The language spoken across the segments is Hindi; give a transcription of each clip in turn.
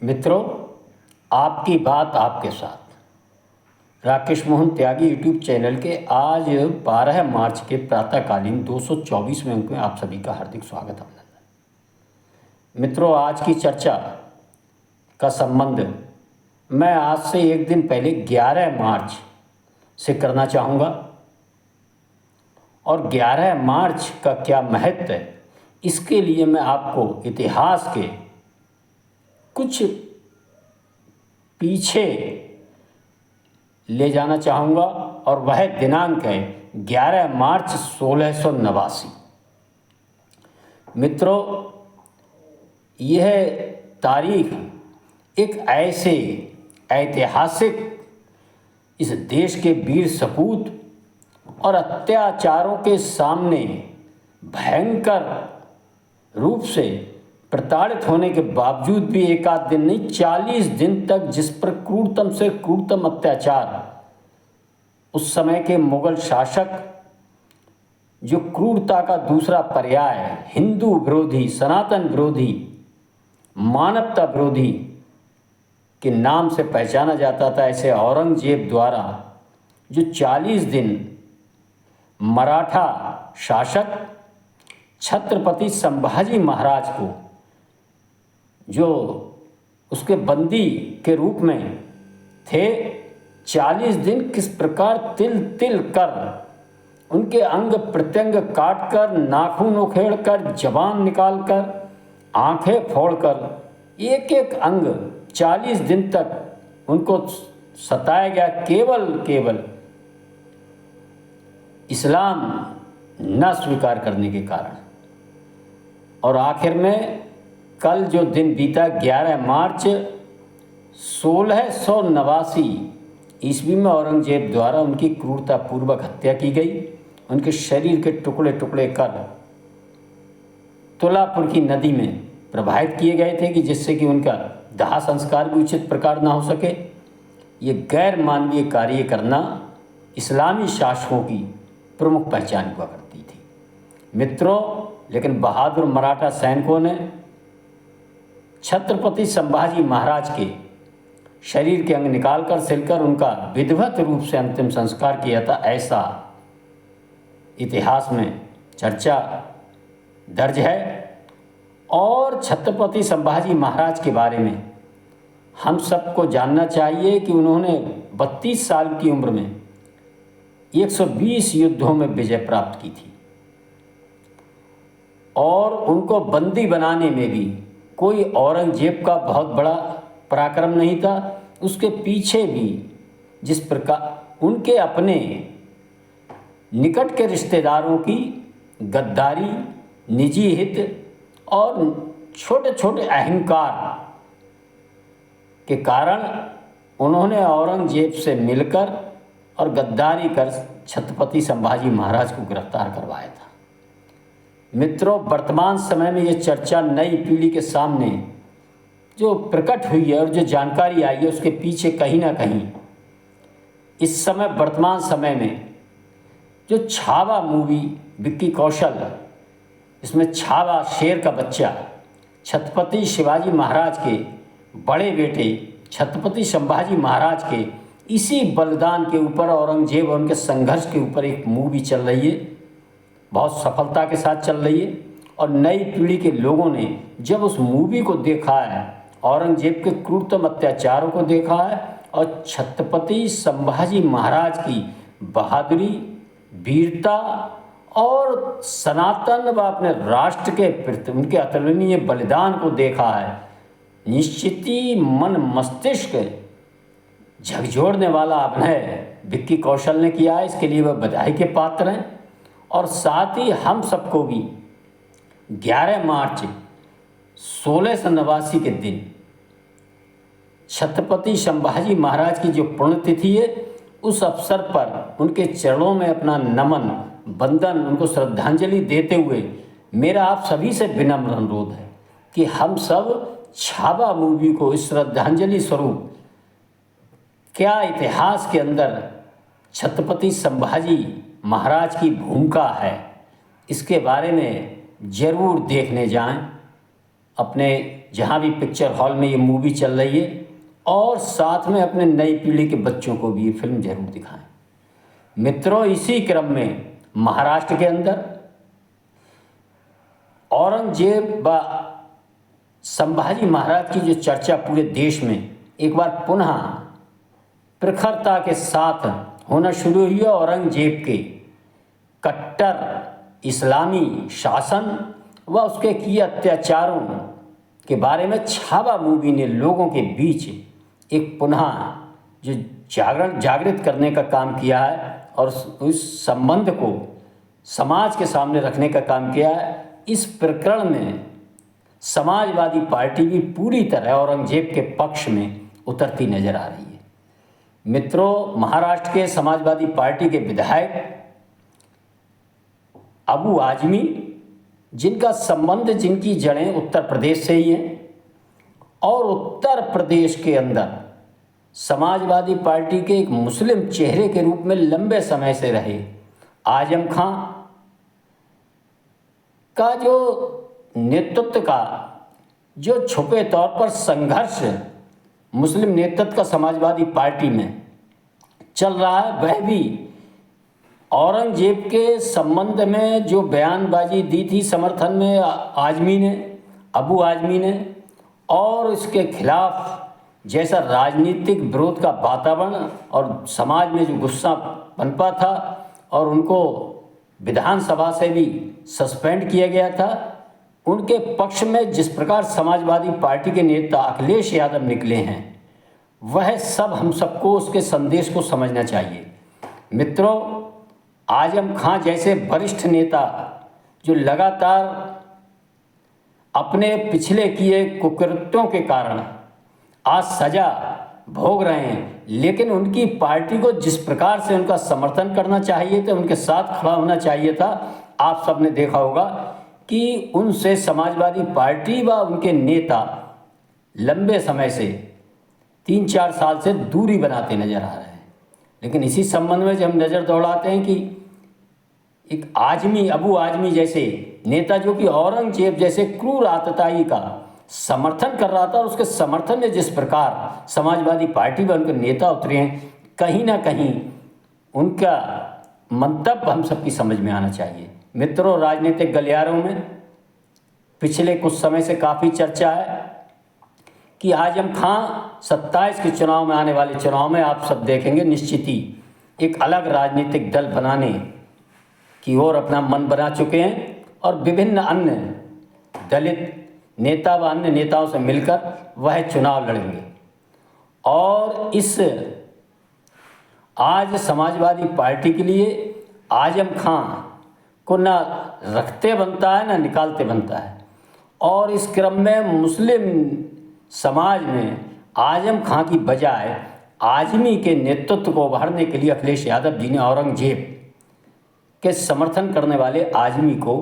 मित्रों, आपकी बात आपके साथ राकेश मोहन त्यागी यूट्यूब चैनल के आज 12 मार्च के प्रातःकालीन 224वें अंक में आप सभी का हार्दिक स्वागत अभिनंदन। मित्रों, आज की चर्चा का संबंध मैं आज से एक दिन पहले 11 मार्च से करना चाहूँगा और 11 मार्च का क्या महत्व है, इसके लिए मैं आपको इतिहास के कुछ पीछे ले जाना चाहूँगा और वह दिनांक है 11 मार्च 1689। मित्रों, यह तारीख एक ऐसे ऐतिहासिक इस देश के वीर सपूत और अत्याचारों के सामने भयंकर रूप से प्रताड़ित होने के बावजूद भी एक आध दिन नहीं 40 दिन तक जिस पर क्रूरतम से क्रूरतम अत्याचार उस समय के मुगल शासक, जो क्रूरता का दूसरा पर्याय हिंदू विरोधी, सनातन विरोधी, मानवता विरोधी के नाम से पहचाना जाता था, ऐसे औरंगजेब द्वारा जो 40 दिन मराठा शासक छत्रपति संभाजी महाराज को, जो उसके बंदी के रूप में थे, 40 दिन किस प्रकार तिल तिल कर उनके अंग प्रत्यंग काट कर, नाखून उखेड़ कर, जबान निकाल कर, आंखें फोड़ कर एक एक अंग 40 दिन तक उनको सताया गया, केवल इस्लाम न स्वीकार करने के कारण। और आखिर में कल जो दिन बीता 11 मार्च 1689 ईस्वी में औरंगजेब द्वारा उनकी क्रूरतापूर्वक हत्या की गई। उनके शरीर के टुकड़े टुकड़े कर तुलापुर की नदी में प्रवाहित किए गए थे कि जिससे कि उनका दाह संस्कार भी उचित प्रकार ना हो सके। ये गैर मानवीय कार्य करना इस्लामी शासकों की प्रमुख पहचान हुआ करती थी। मित्रों, लेकिन बहादुर मराठा सैनिकों ने छत्रपति संभाजी महाराज के शरीर के अंग निकालकर सिलकर उनका विधिवत रूप से अंतिम संस्कार किया था, ऐसा इतिहास में चर्चा दर्ज है। और छत्रपति संभाजी महाराज के बारे में हम सबको जानना चाहिए कि उन्होंने 32 साल की उम्र में 120 युद्धों में विजय प्राप्त की थी और उनको बंदी बनाने में भी कोई औरंगजेब का बहुत बड़ा पराक्रम नहीं था। उसके पीछे भी जिस प्रकार उनके अपने निकट के रिश्तेदारों की गद्दारी, निजी हित और छोटे छोटे अहंकार के कारण उन्होंने औरंगजेब से मिलकर और गद्दारी कर छत्रपति संभाजी महाराज को गिरफ्तार करवाया था। मित्रों, वर्तमान समय में ये चर्चा नई पीढ़ी के सामने जो प्रकट हुई है और जो जानकारी आई है, उसके पीछे कहीं ना कहीं इस समय वर्तमान समय में जो छावा मूवी विक्की कौशल, इसमें छावा शेर का बच्चा छत्रपति शिवाजी महाराज के बड़े बेटे छत्रपति संभाजी महाराज के इसी बलिदान के ऊपर, औरंगजेब और उनके संघर्ष के ऊपर एक मूवी चल रही है, बहुत सफलता के साथ चल रही है। और नई पीढ़ी के लोगों ने जब उस मूवी को देखा है, औरंगजेब के क्रूरतम अत्याचारों को देखा है और छत्रपति संभाजी महाराज की बहादुरी, वीरता और सनातन व अपने राष्ट्र के प्रति उनके अतुलनीय बलिदान को देखा है, निश्चित ही मन मस्तिष्क झकझोरने वाला अभिनय विक्की कौशल ने किया है। इसके लिए वह बधाई के पात्र हैं। और साथ ही हम सबको भी 11 मार्च 1689 के दिन छत्रपति संभाजी महाराज की जो पुण्यतिथि है, उस अवसर पर उनके चरणों में अपना नमन, वंदन, उनको श्रद्धांजलि देते हुए मेरा आप सभी से विनम्र अनुरोध है कि हम सब छावा मूवी को इस श्रद्धांजलि स्वरूप क्या इतिहास के अंदर छत्रपति संभाजी महाराज की भूमिका है, इसके बारे में ज़रूर देखने जाएं अपने जहाँ भी पिक्चर हॉल में ये मूवी चल रही है, और साथ में अपने नई पीढ़ी के बच्चों को भी ये फिल्म जरूर दिखाएं। मित्रों, इसी क्रम में महाराष्ट्र के अंदर औरंगजेब व संभाजी महाराज की जो चर्चा पूरे देश में एक बार पुनः प्रखरता के साथ होना शुरू हुई। औरंगजेब के कट्टर इस्लामी शासन व उसके किए अत्याचारों के बारे में छावा मूवी ने लोगों के बीच एक पुनः जो जागृत करने का काम किया है और उस संबंध को समाज के सामने रखने का काम किया है। इस प्रकरण में समाजवादी पार्टी भी पूरी तरह औरंगजेब के पक्ष में उतरती नजर आ रही है। मित्रों, महाराष्ट्र के समाजवादी पार्टी के विधायक अबू आजमी, जिनका संबंध, जिनकी जड़ें उत्तर प्रदेश से ही हैं, और उत्तर प्रदेश के अंदर समाजवादी पार्टी के एक मुस्लिम चेहरे के रूप में लंबे समय से रहे आजम खां का जो नेतृत्व का जो छुपे तौर पर संघर्ष मुस्लिम नेतृत्व का समाजवादी पार्टी में चल रहा है, वह भी औरंगजेब के संबंध में जो बयानबाजी दी थी समर्थन में अबू आजमी ने, और इसके खिलाफ जैसा राजनीतिक विरोध का वातावरण और समाज में जो गुस्सा पनपा था और उनको विधानसभा से भी सस्पेंड किया गया था, उनके पक्ष में जिस प्रकार समाजवादी पार्टी के नेता अखिलेश यादव निकले हैं, वह सब हम सबको उसके संदेश को समझना चाहिए। मित्रों, आजम खां जैसे वरिष्ठ नेता जो लगातार अपने पिछले किए कुकृत्यों के कारण आज सजा भोग रहे हैं, लेकिन उनकी पार्टी को जिस प्रकार से उनका समर्थन करना चाहिए था, उनके साथ खड़ा होना चाहिए था, आप सबने देखा होगा कि उनसे समाजवादी पार्टी व उनके नेता लंबे समय से 3-4 साल से दूरी बनाते नजर आ रहे हैं। लेकिन इसी संबंध में जब हम नज़र दौड़ाते हैं कि एक अबू आजमी जैसे नेता जो कि औरंगजेब जैसे क्रूर आतताई का समर्थन कर रहा था, और उसके समर्थन में जिस प्रकार समाजवादी पार्टी व उनके नेता उतरे हैं, कहीं ना कहीं उनका मंतव्य हम सबकी समझ में आना चाहिए। मित्रों, राजनीतिक गलियारों में पिछले कुछ समय से काफ़ी चर्चा है कि आजम खां 27 के चुनाव में, आने वाले चुनाव में आप सब देखेंगे निश्चित ही एक अलग राजनीतिक दल बनाने की ओर अपना मन बना चुके हैं, और विभिन्न अन्य दलित नेता व अन्य नेताओं से मिलकर वह चुनाव लड़ेंगे। और इस आज समाजवादी पार्टी के लिए आजम खां को न रखते बनता है न निकालते बनता है, और इस क्रम में मुस्लिम समाज में आजम खां की बजाय आजमी के नेतृत्व को उभारने के लिए अखिलेश यादव जी ने औरंगजेब के समर्थन करने वाले आजमी को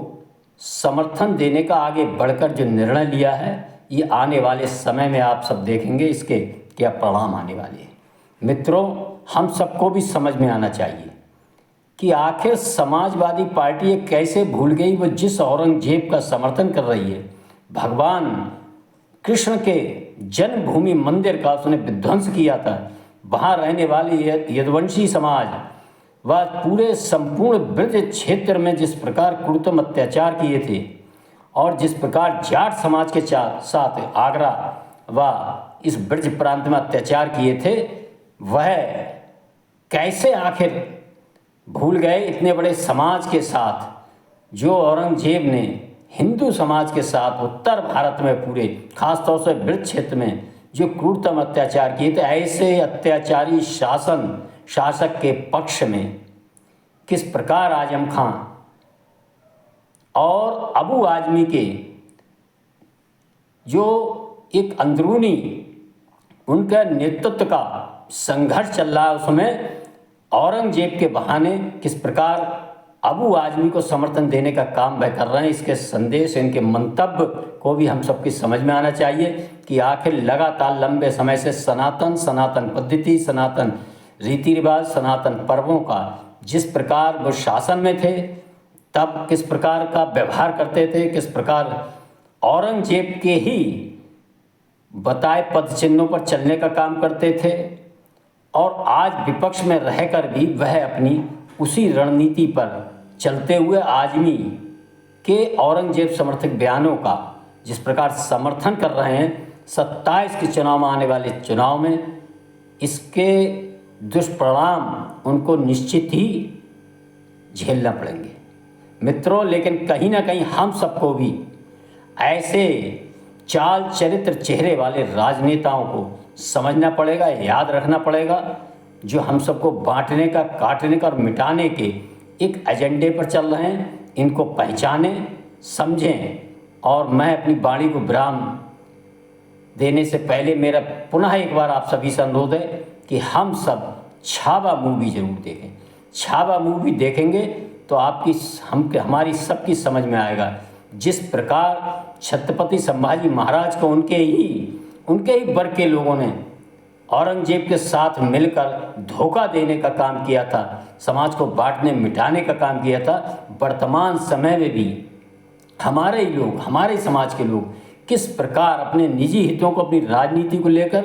समर्थन देने का आगे बढ़कर जो निर्णय लिया है, ये आने वाले समय में आप सब देखेंगे इसके क्या परिणाम आने वाले हैं। मित्रों, हम सबको भी समझ में आना चाहिए कि आखिर समाजवादी पार्टी ये कैसे भूल गई, वो जिस औरंगजेब का समर्थन कर रही है, भगवान कृष्ण के जन्मभूमि मंदिर का उसने विध्वंस किया था, वहाँ रहने वाली यदुवंशी समाज व पूरे संपूर्ण ब्रज क्षेत्र में जिस प्रकार क्रूरतम अत्याचार किए थे, और जिस प्रकार जाट समाज के साथ आगरा व इस ब्रज प्रांत में अत्याचार किए थे, वह कैसे आखिर भूल गए इतने बड़े समाज के साथ जो औरंगजेब ने हिंदू समाज के साथ उत्तर भारत में पूरे खासतौर से ब्रज क्षेत्र में जो क्रूरतम अत्याचार किए थे। ऐसे अत्याचारी शासक के पक्ष में किस प्रकार आजम खां और अबू आजमी के जो एक अंदरूनी उनका नेतृत्व का संघर्ष चल रहा है, उसमें औरंगजेब के बहाने किस प्रकार अबू आजमी को समर्थन देने का काम वह कर रहे हैं, इसके संदेश, इनके मंतव्य को भी हम सबकी समझ में आना चाहिए कि आखिर लगातार लंबे समय से सनातन पद्धति, सनातन रीति रिवाज, सनातन पर्वों का जिस प्रकार वो शासन में थे, तब किस प्रकार का व्यवहार करते थे, किस प्रकार औरंगजेब के ही बताए पद चिन्हों पर चलने का काम करते थे और आज विपक्ष में रहकर भी वह अपनी उसी रणनीति पर चलते हुए आजमी के औरंगजेब समर्थक बयानों का जिस प्रकार समर्थन कर रहे हैं 27 के चुनाव में, आने वाले चुनाव में इसके दुष्परिणाम उनको निश्चित ही झेलना पड़ेंगे मित्रों। लेकिन कहीं ना कहीं हम सबको भी ऐसे चाल चरित्र चेहरे वाले राजनेताओं को समझना पड़ेगा, याद रखना पड़ेगा, जो हम सबको बांटने का, काटने का और मिटाने के एक एजेंडे पर चल रहे हैं। इनको पहचानें, समझें। और मैं अपनी वाणी को विराम देने से पहले मेरा पुनः एक बार आप सभी से अनुरोध है कि हम सब छावा मूवी ज़रूर देखें। छावा मूवी देखेंगे तो हमारी सबकी समझ में आएगा जिस प्रकार छत्रपति संभाजी महाराज को उनके ही वर्ग के लोगों ने औरंगजेब के साथ मिलकर धोखा देने का काम किया था, समाज को बांटने मिटाने का काम किया था। वर्तमान समय में भी हमारे ही लोग, हमारे समाज के लोग किस प्रकार अपने निजी हितों को, अपनी राजनीति को लेकर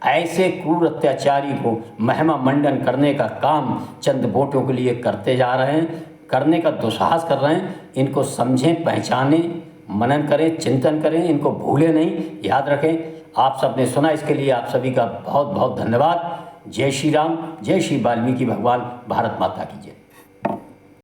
ऐसे क्रूर अत्याचारी को महिमा मंडन करने का काम चंद वोटों के लिए करते जा रहे हैं, करने का दुस्साहस कर रहे हैं। इनको समझें, पहचानें, मनन करें, चिंतन करें, इनको भूलें नहीं, याद रखें। आप सबने सुना, इसके लिए आप सभी का बहुत बहुत धन्यवाद। जय श्री राम, जय श्री वाल्मीकि भगवान, भारत माता की जय।